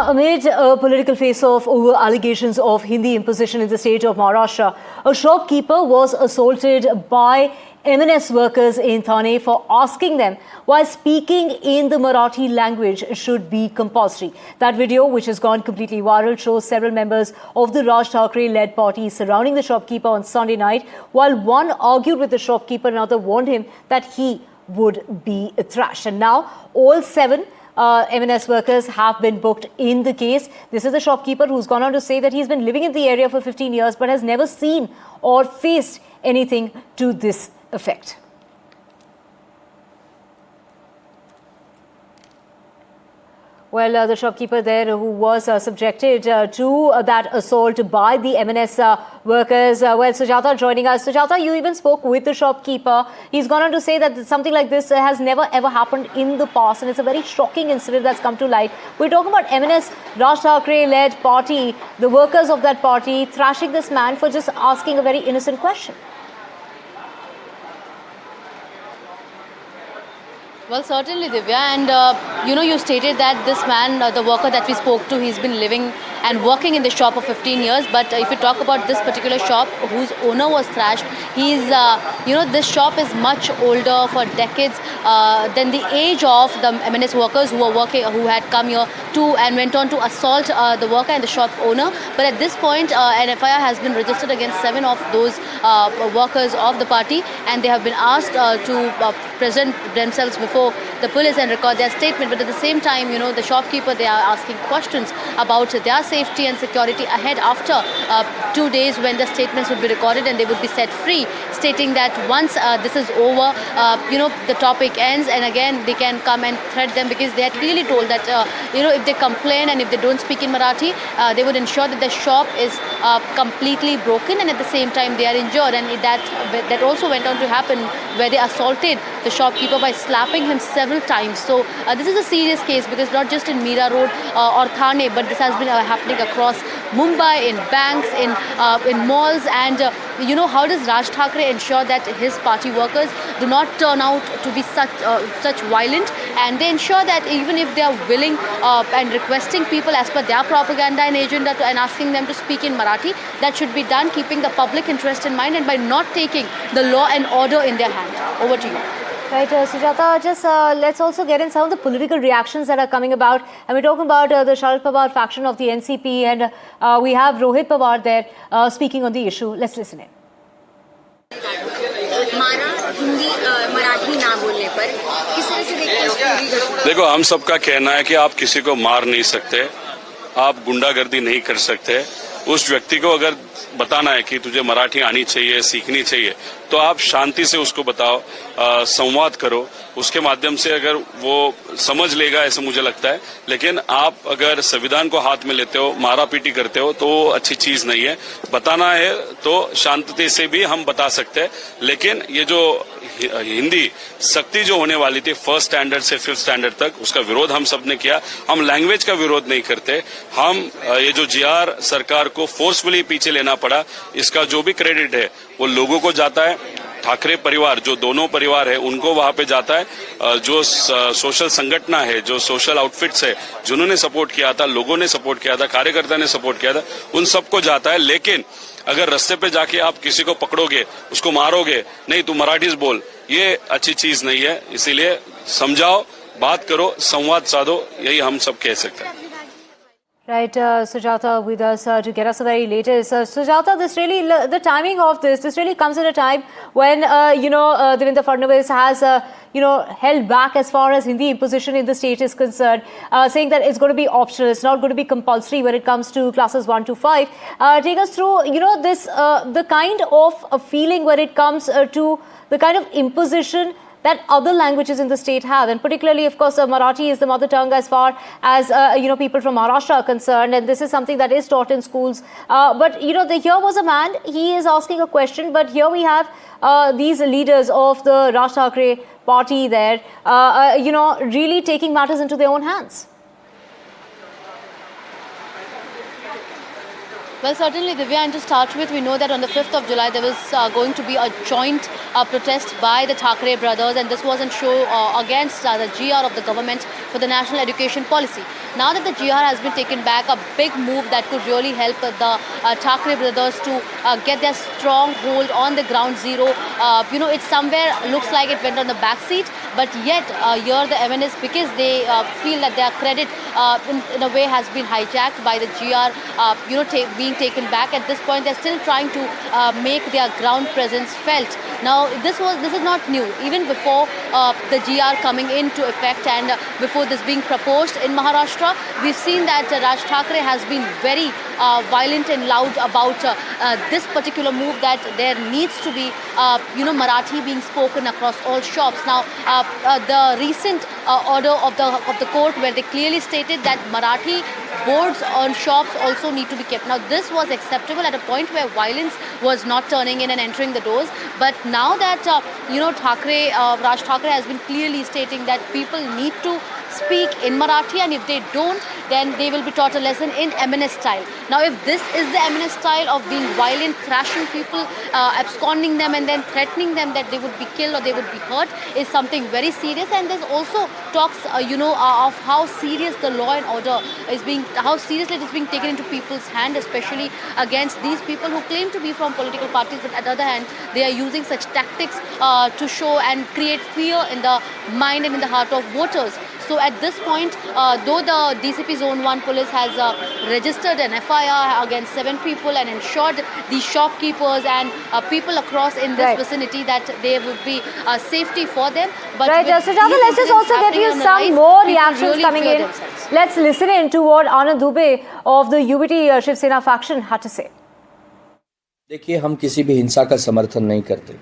Now, amid a political face-off over allegations of Hindi imposition in the state of Maharashtra, a shopkeeper was assaulted by M&S workers in Thane for asking them why speaking in the Marathi language should be compulsory. That video, which has gone completely viral, shows several members of the Raj Thackeray-led party surrounding the shopkeeper on Sunday night. While one argued with the shopkeeper, another warned him that he would be thrashed. And now, all seven M&S workers have been booked in the case. This is the shopkeeper who's gone on to say that he's been living in the area for 15 years but has never seen or faced anything to this effect. Well, the shopkeeper there who was subjected to that assault by the M&S workers. Well, Sujata joining us. Sujata, you even spoke with the shopkeeper. He's gone on to say that something like this has never ever happened in the past, and it's a very shocking incident that's come to light. We're talking about M&S Raj Thackeray-led party, the workers of that party thrashing this man for just asking a very innocent question. Well, certainly, Divya, and you stated that this man, the worker that we spoke to, he's been living and working in the shop for 15 years. But if you talk about this particular shop, whose owner was thrashed, he's, this shop is much older for decades than the age of the M&S workers who had come here to and went on to assault the worker and the shop owner. But at this point, an FIR has been registered against 7 of those workers of the party, and they have been asked to present themselves before the police and record their statement. But at the same time, the shopkeeper, they are asking questions about their safety and security ahead after 2 days when the statements would be recorded and they would be set free, stating that once this is over, the topic ends, and again they can come and threat them, because they are clearly told that if they complain and if they don't speak in Marathi, they would ensure that the shop is completely broken, and at the same time they are injured. And that also went on to happen, where they assaulted the shopkeeper by slapping him several times. So this is a serious case, because not just in Mira Road or Thane, but this has been happening across Mumbai, in banks, in malls. And how does Raj Thackeray ensure that his party workers do not turn out to be such violent, and they ensure that even if they are willing and requesting people as per their propaganda and agenda and asking them to speak in Marathi, that should be done keeping the public interest in mind and by not taking the law and order in their hand. Over to you. Right, Sujata, just let's also get in some of the political reactions that are coming about. And we're talking about the Sharad Pawar faction of the NCP, and we have Rohit Pawar there speaking on the issue. Let's listen in. देखो, हम सबका कहना है कि आप किसी को मार नहीं सकते, आप गुंडागर्दी नहीं कर सकते। उस व्यक्ति को अगर बताना है कि तुझे मराठी आनी चाहिए, सीखनी चाहिए, तो आप शांति से उसको बताओ, संवाद करो, उसके माध्यम से अगर वो समझ लेगा, ऐसा मुझे लगता है। लेकिन आप अगर संविधान को हाथ में लेते हो, मारा पीटी करते हो, तो वो अच्छी चीज नहीं है। बताना है तो शांति से भी हम बता सकते हैं, लेकिन ये जो हिंदी सख्ती जो होने वाली थी 1st स्टैंडर्ड से 5th स्टैंडर्ड तक, उसका विरोध हम सब ने किया। हम लैंग्वेज का विरोध नहीं करते, हम ये जो जीआर सरकार को फोर्सफुली पीछे लेना पड़ा, इसका जो भी क्रेडिट है वो लोगों को जाता है। ठाकरे परिवार, जो दोनों परिवार है, उनको वहां पे जाता है। जो सोशल संगठन है, जो सोशल आउटफिट्स है, जिन्होंने सपोर्ट किया था, लोगों ने सपोर्ट किया था, कार्यकर्ता ने सपोर्ट किया था, उन सबको जाता है। लेकिन अगर रास्ते पे जाके आप किसी को पकड़ोगे, उसको मारोगे, नहीं तू मराठीज बोल, ये अच्छी चीज नहीं है। इसीलिए समझाओ, बात करो, संवाद साधो, यही हम सब कह सकते हैं। Right, Sujata with us to get us the very latest. Sujata, the timing of this really comes at a time when, Devendra Fadnavis has, held back as far as Hindi imposition in the state is concerned, saying that it's going to be optional, it's not going to be compulsory when it comes to classes 1 to 5. Take us through, the kind of feeling when it comes to the kind of imposition that other languages in the state have, and particularly, of course, Marathi is the mother tongue as far as people from Maharashtra are concerned, and this is something that is taught in schools. But here was a man, he is asking a question, but here we have these leaders of the Raj Thackeray party there, really taking matters into their own hands. Well, certainly, Divya, and to start with, we know that on the 5th of July, there was going to be a joint protest by the Thackeray brothers, and this was in show against the GR of the government for the national education policy. now that the GR has been taken back, a big move that could really help the Thackeray brothers to get their strong hold on the ground zero. It somewhere looks like it went on the back seat, but yet here the MNS, because they feel that their credit in a way has been hijacked by the GR, being taken back. At this point, they're still trying to make their ground presence felt. Now, this is not new. Even before the GR coming into effect and before this being proposed in Maharashtra, we've seen that Raj Thackeray has been very violent and loud about this particular move, that there needs to be, Marathi being spoken across all shops. Now, the recent order of the court, where they clearly stated that Marathi boards on shops also need to be kept. Now, this was acceptable at a point where violence was not turning in and entering the doors. But now that, Raj Thackeray has been clearly stating that people need to speak in Marathi, and if they don't, then they will be taught a lesson in MNS style. Now, if this is the MNS style of being violent, thrashing people, absconding them and then threatening them that they would be killed or they would be hurt, is something very serious. And there's also talks, of how serious the law and order is being, how seriously it is being taken into people's hand, especially against these people who claim to be from political parties, but on the other hand, they are using such tactics to show and create fear in the mind and in the heart of voters. So at this point, though the DCP Zone 1 police has registered an FIR against 7 people and ensured the shopkeepers and people across in this vicinity that there would be safety for them. But right, Sujata, let's just also get you some more reactions coming in. Let's listen in to what Anand Dubey of the UBT Shiv Sena faction had to say. देखिए, हम किसी भी हिंसा का समर्थन नहीं करते.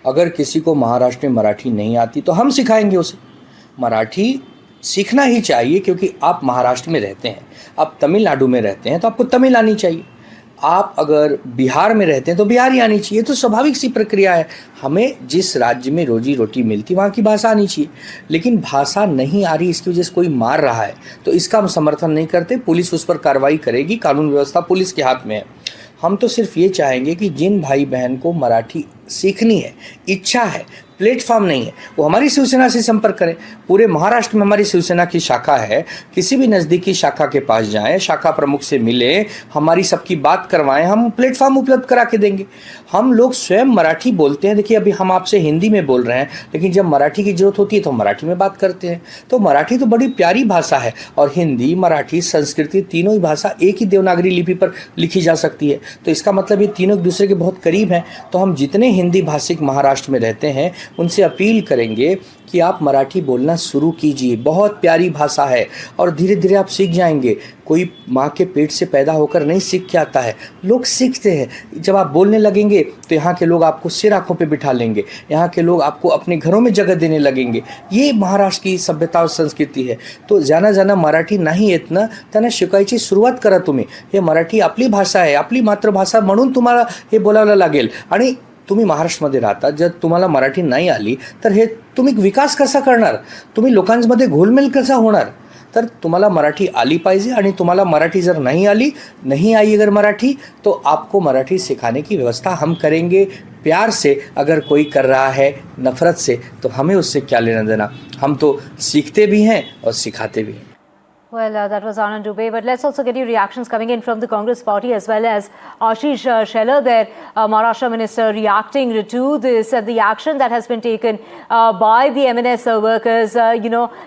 अगर किसी को महाराष्ट्र में मराठी नहीं आती तो हम सिखाएंगे उसे. मराठी सीखना ही चाहिए, क्योंकि आप महाराष्ट्र में रहते हैं, आप तमिलनाडु में रहते हैं तो आपको तमिल आनी चाहिए. आप अगर बिहार में रहते हैं तो बिहारी आनी चाहिए. तो स्वाभाविक सी प्रक्रिया है. हमें जिस राज्य में रोजी रोटी मिलती वहाँ की भाषा आनी चाहिए. लेकिन भाषा नहीं आ रही, इसकी वजह से कोई मार रहा है तो इसका हम समर्थन नहीं करते. पुलिस उस पर कार्रवाई करेगी, कानून व्यवस्था पुलिस के हाथ में है. हम तो सिर्फ ये चाहेंगे कि जिन भाई बहन को मराठी सीखनी है, इच्छा है, प्लेटफॉर्म नहीं है, वो हमारी शिवसेना से संपर्क करें. पूरे महाराष्ट्र में हमारी शिवसेना की शाखा है. किसी भी नज़दीकी शाखा के पास जाएं, शाखा प्रमुख से मिलें, हमारी सबकी बात करवाएं, हम प्लेटफॉर्म उपलब्ध करा के देंगे. हम लोग स्वयं मराठी बोलते हैं. देखिए, अभी हम आपसे हिंदी में बोल रहे हैं, लेकिन जब मराठी की ज़रूरत होती है तो मराठी में बात करते हैं. तो मराठी तो बड़ी प्यारी भाषा है, और हिंदी, मराठी, संस्कृत, तीनों ही भाषा एक ही देवनागरी लिपि पर लिखी जा सकती है. तो इसका मतलब ये तीनों एक दूसरे के बहुत करीब हैं. तो हम जितने हिंदी भाषिक महाराष्ट्र में रहते हैं उनसे अपील करेंगे कि आप मराठी बोलना शुरू कीजिए. बहुत प्यारी भाषा है और धीरे धीरे आप सीख जाएंगे. कोई माँ के पेट से पैदा होकर नहीं सीख के आता है, लोग सीखते हैं. जब आप बोलने लगेंगे तो यहाँ के लोग आपको सिर आँखों पे बिठा लेंगे, यहाँ के लोग आपको अपने घरों में जगह देने लगेंगे. ये महाराष्ट्र की सभ्यता और संस्कृती है. तो जाना मराठी नाही येत ना, त्यांना शिकायची सुरुवात करा तुम्ही. हे मराठी आपली भाषा आहे, आपली मातृभाषा म्हणून तुम्हाला हे बोलावं लागेल. आणि तुम्ही महाराष्ट्रामध्ये राहता, जर तुम्हाला मराठी नाही आली तर हे तुम्ही विकास कसा करणार, तुम्ही लोकांमध्ये घोलमेल कसा होणार. तर तुम्हाला मराठी आली पाहिजे. आणि तुम्हाला मराठी जर नहीं आई अगर मराठी, तो आपको मराठी सिखाने की व्यवस्था हम करेंगे. प्यार से. अगर कोई कर रहा है नफरत से, तो हमें उससे क्या लेना देना. हम तो सीखते भी हैं और सिखाते भी हैं. Well, that was Anand Dubey, but let's also get you reactions coming in from the Congress party as well as Ashish Shelar, their Maharashtra minister, reacting to this, the action that has been taken by the MNS workers,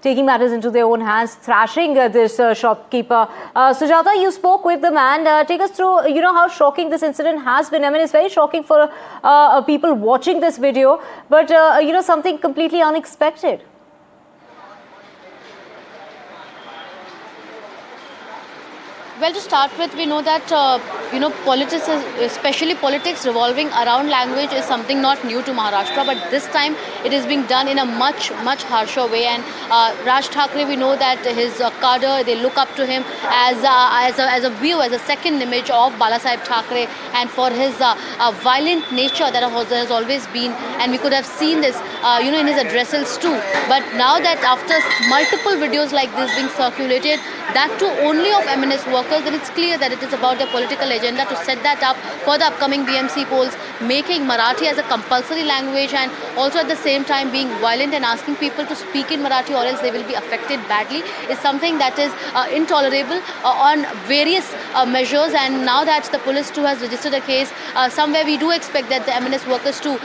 taking matters into their own hands, thrashing this shopkeeper. Sujata, you spoke with the man. Take us through, how shocking this incident has been. I mean, it's very shocking for people watching this video, but, something completely unexpected. Well, to start with, we know that, politics, especially politics revolving around language, is something not new to Maharashtra. But this time, it is being done in a much, much harsher way. And Raj Thackeray, we know that his cadre, they look up to him as a view, as a second image of Balasaheb Thackeray, and for his violent nature that has always been. And we could have seen this, in his addresses too. But now that after multiple videos like this being circulated, that too only of MNS workers, then it's clear that it is about their political agenda to set that up for the upcoming BMC polls, making Marathi as a compulsory language, and also at the same time being violent and asking people to speak in Marathi or else they will be affected badly, is something that is intolerable on various measures. And now that the police too has registered a case, somewhere we do expect that the MNS workers too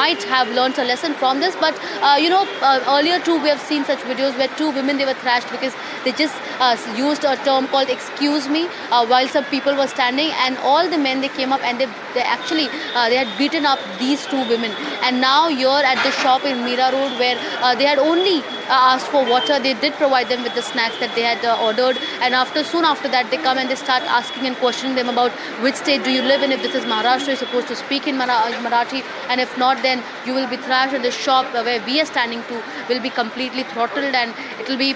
might have learnt a lesson from this. But earlier too we have seen such videos where two women, they were thrashed because they just used a term called excuse me while some people were standing, and all the men, they came up and they actually they had beaten up these two women. And now here at the shop in Mira Road, where they had only asked for water, they did provide them with the snacks that they had ordered, and soon after that they come and they start asking and questioning them about which state do you live in. If this is Maharashtra, you're supposed to speak in Marathi, and if not, then you will be thrashed. And the shop where we are standing to will be completely throttled and it will be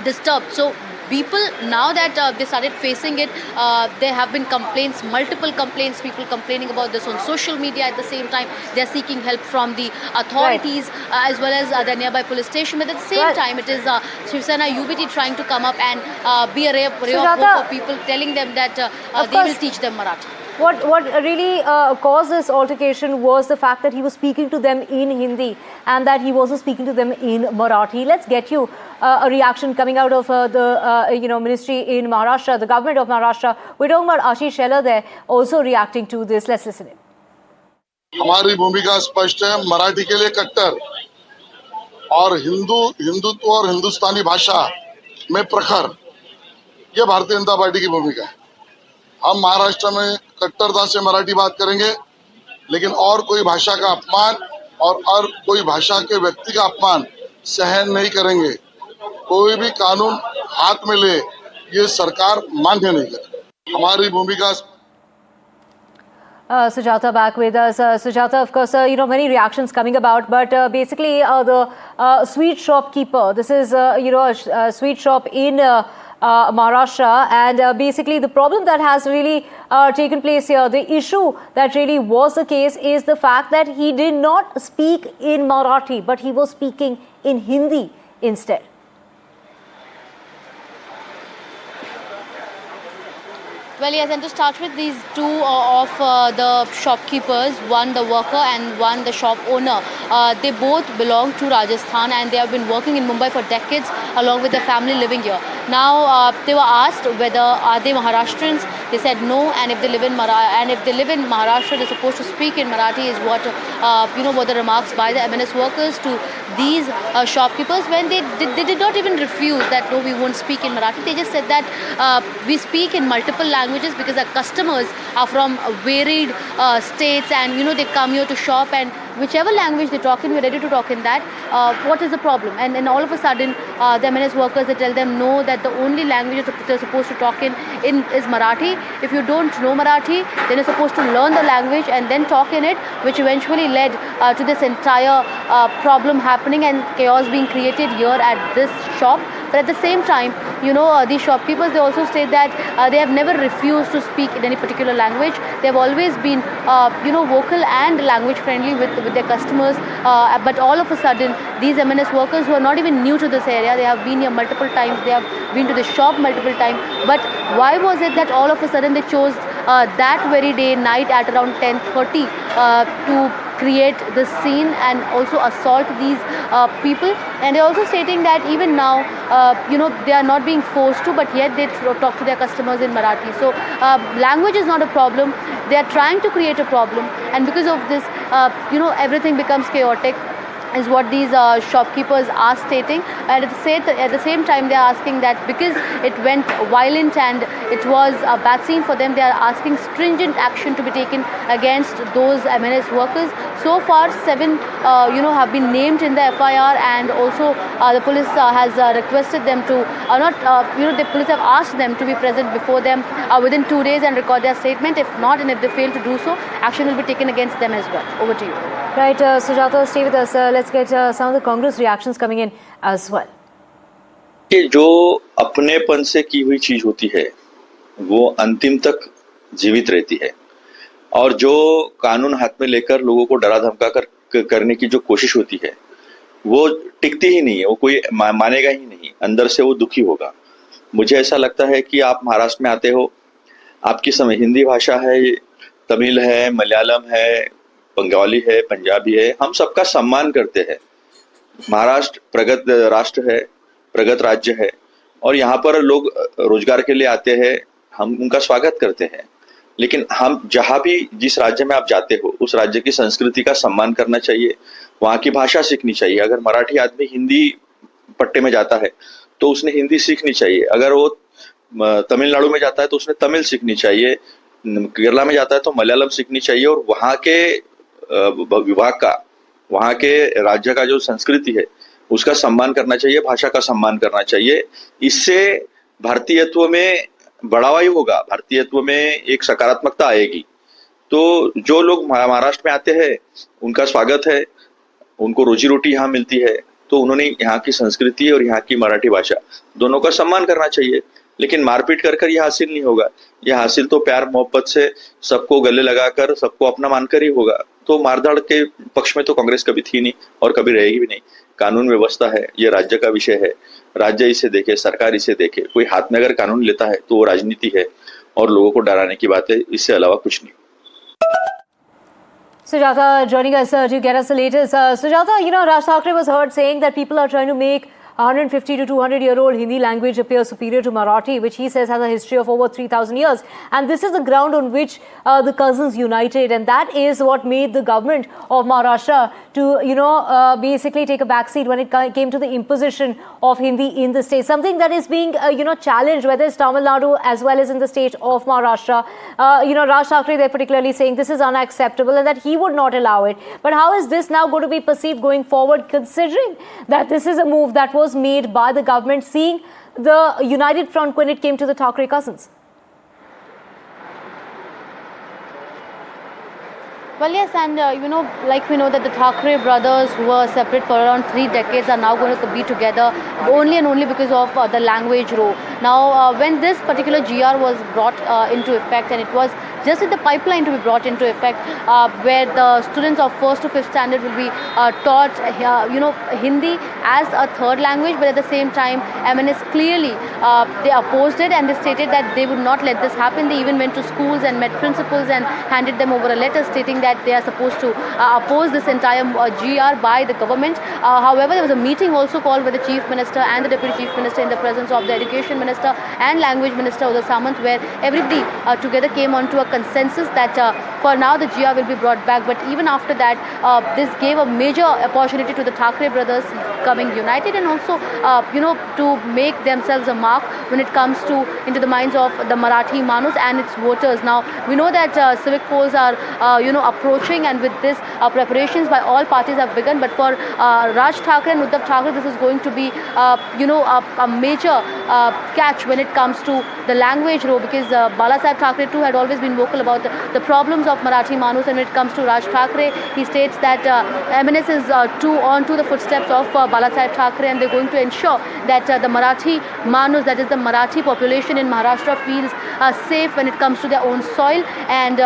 disturbed. So people, now that they started facing it, there have been complaints, multiple complaints, people complaining about this on social media. At the same time, they are seeking help from the authorities, as well as the nearby police station. But at the same time, it is Shiv Sena UBT trying to come up and be a ray of hope for people, telling them that they will teach them Marathi. What really caused this altercation was the fact that he was speaking to them in Hindi and that he wasn't speaking to them in Marathi. Let's get you a reaction coming out of the ministry in Maharashtra, the government of Maharashtra. We're talking about Ashish Shelar there, also reacting to this. Let's listen in. हमारी भूमिका स्पष्ट है, मराठी के लिए कट्टर और हिंदुत्व और हिंदुस्तानी भाषा में प्रखर, ये भारतीय जनता पार्टी की भूमिका है। हम महाराष्ट्र में कट्टरता से मराठी बात करेंगे, लेकिन और कोई भाषा का अपमान और कोई भाषा के व्यक्ति का अपमान सहन नहीं करेंगे। कोई भी कानून हाथ में ले, ये सरकार मान्य नहीं करेगी। हमारी भूमिका Sujata back with us. Sujata, of course, many reactions coming about, but basically the sweet shopkeeper, this is, a sweet shop in Maharashtra, and basically the problem that has really taken place here, the issue that really was the case is the fact that he did not speak in Marathi, but he was speaking in Hindi instead. Well, yes, and to start with, these two of the shopkeepers, one the worker and one the shop owner, they both belong to Rajasthan and they have been working in Mumbai for decades along with their family living here. Now, they were asked whether are they Maharashtrians. They said no, and if they live in Maharashtra, they're supposed to speak in Marathi, is what were the remarks by the MNS workers to these shopkeepers, when they did not even refuse that no, we won't speak in Marathi. They just said that we speak in multiple languages because our customers are from varied states, and they come here to shop, and whichever language they talk in, we're ready to talk in that. What is the problem? And all of a sudden, the MNS workers, they tell them no, that the only language they're supposed to talk in is Marathi. If you don't know Marathi, then you're supposed to learn the language and then talk in it, which eventually led to this entire problem happening and chaos being created here at this shop. But at the same time, these shopkeepers, they also state that they have never refused to speak in any particular language. They have always been, vocal and language friendly with their customers. But all of a sudden, these MNS workers who are not even new to this area, they have been here multiple times, they have been to the shop multiple times. But why was it that all of a sudden they chose that very day, night at around 10:30 to create this scene and also assault these people? And they're also stating that even now, they are not being forced to, but yet they talk to their customers in Marathi. So language is not a problem. They are trying to create a problem, and because of this, everything becomes chaotic, is what these shopkeepers are stating. And at the same time, they are asking that because it went violent and it was a bad scene for them, they are asking stringent action to be taken against those MNS workers. So far, 7 have been named in the FIR, and also the police has requested them to the police have asked them to be present before them within 2 days and record their statement. If not, and if they fail to do so, action will be taken against them as well. Over to you. Right, Sujata, stay with us. Let's get some of the Congress reactions coming in as well. कि जो अपनेपन से की हुई चीज होती है वो अंतिम तक जीवित रहती है, और जो कानून हाथ में लेकर लोगों को डरा धमका कर करने की जो कोशिश होती है वो टिकती ही नहीं है, वो कोई मानेगा ही नहीं, अंदर से वो दुखी होगा। मुझे ऐसा लगता है कि आप महाराष्ट्र में आते हो, आपकी समय हिंदी भाषा है, तमिल है, मलयालम है, बंगाली है, पंजाबी है, हम सबका सम्मान करते हैं। महाराष्ट्र प्रगत राष्ट्र है, प्रगत राज्य है और यहाँ पर लोग रोजगार के लिए आते हैं, हम उनका स्वागत करते हैं। लेकिन हम जहाँ भी जिस राज्य में आप जाते हो उस राज्य की संस्कृति का सम्मान करना चाहिए, वहाँ की भाषा सीखनी चाहिए। अगर मराठी आदमी हिंदी पट्टे में जाता है तो उसने हिंदी सीखनी चाहिए। अगर वो तमिलनाडु में जाता है तो उसने तमिल सीखनी चाहिए। केरला में जाता है तो मलयालम सीखनी चाहिए और वहाँ के विभाग का, वहाँ के राज्य का जो संस्कृति है उसका सम्मान करना चाहिए, भाषा का सम्मान करना चाहिए। इससे भारतीयत्व में बढ़ावा ही होगा, भारतीयत्व में एक सकारात्मकता आएगी। तो जो लोग महाराष्ट्र में आते हैं उनका स्वागत है, उनको रोजी रोटी यहाँ मिलती है, तो उन्होंने यहाँ की संस्कृति और यहाँ की मराठी भाषा दोनों का सम्मान करना चाहिए। लेकिन मारपीट कर ये हासिल नहीं होगा। ये हासिल तो प्यार मोहब्बत से, सबको गले लगाकर, सबको अपना मानकर ही होगा। तो मारधाड़ के पक्ष में तो कांग्रेस कभी थी नहीं और कभी रहेगी भी नहीं। कानून व्यवस्था है, ये राज्य का विषय है, राज्य इसे देखे, सरकार इसे देखे। कोई हाथ में अगर कानून लेता है तो वो राजनीति है और लोगों को डराने की बात है, इससे अलावा कुछ नहीं। Sujata joining us to get us the latest. Sujata, you know, Raj Thackeray was heard saying that people are trying to make 150 to 200-year-old Hindi language appear superior to Marathi, which he says has a history of over 3,000 years. And this is the ground on which the cousins united. And that is what made the government of Maharashtra to, you know, basically take a backseat when it came to the imposition of Hindi in the state. Something that is being, you know, challenged, whether it's Tamil Nadu as well as in the state of Maharashtra. You know, Raj Thackeray, they're particularly saying this is unacceptable and that he would not allow it. But how is this now going to be perceived going forward, considering that this is a move that was made by the government, seeing the united front when it came to the Thackeray cousins? Well, yes, and you know, like we know that the Thackeray brothers, who were separate for around 3 decades, are now going to be together only and only because of the language row. Now, when this particular GR was brought into effect, and it was just in the pipeline to be brought into effect, where the students of 1st to 5th standard will be taught, you know, Hindi as a third language, but at the same time, MNS clearly they opposed it and they stated that they would not let this happen. They even went to schools and met principals and handed them over a letter stating that they are supposed to oppose this entire GR by the government. However, there was a meeting also called by the Chief Minister and the Deputy Chief Minister in the presence of the Education Minister and Language Minister Uday Samant, where everybody together came onto a consensus that for now the GR will be brought back. But even after that, this gave a major opportunity to the Thackeray brothers coming united and also you know, to make themselves a mark when it comes to into the minds of the Marathi Manus and its voters. Now we know that civic polls are you know, approaching, and with this preparations by all parties have begun. But for Raj Thackeray and Uddhav Thackeray, this is going to be you know, a major catch when it comes to the language row, because Balasaheb Thackeray too had always been vocal about the problems of Marathi Manus, and when it comes to Raj Thackeray, he states that MNS is on to the footsteps of Balasaheb Thackeray, and they're going to ensure that the Marathi Manus, that is the Marathi population in Maharashtra, feels safe when it comes to their own soil. And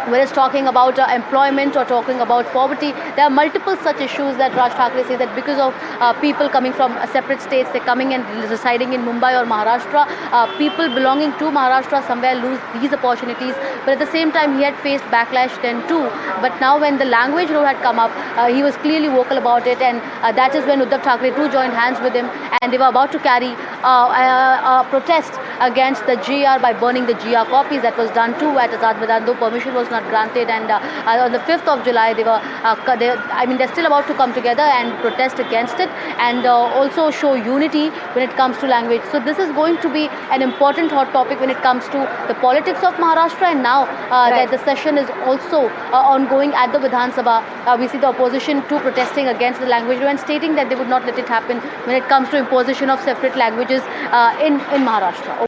whether it's talking about employment or talking about poverty, there are multiple such issues that Raj Thackeray says that because of people coming from separate states, they're coming and residing in Mumbai or Maharashtra, people belonging to Maharashtra somewhere lose these opportunities. But at the same time, he had faced backlash then too. But now when the language row had come up, he was clearly vocal about it, and that is when Uddhav Thackeray too joined hands with him, and they were about to carry a protest against the GR by burning the GR copies. That was done too at Azad Maidan, though permission was not granted. And on the 5th of July, they're still about to come together and protest against it, and also show unity when it comes to language. So this is going to be an important hot topic when it comes to the politics of Maharashtra. And now that the session is also ongoing at the Vidhan Sabha, we see the opposition too protesting against the language and stating that they would not let it happen when it comes to imposition of separate languages in Maharashtra.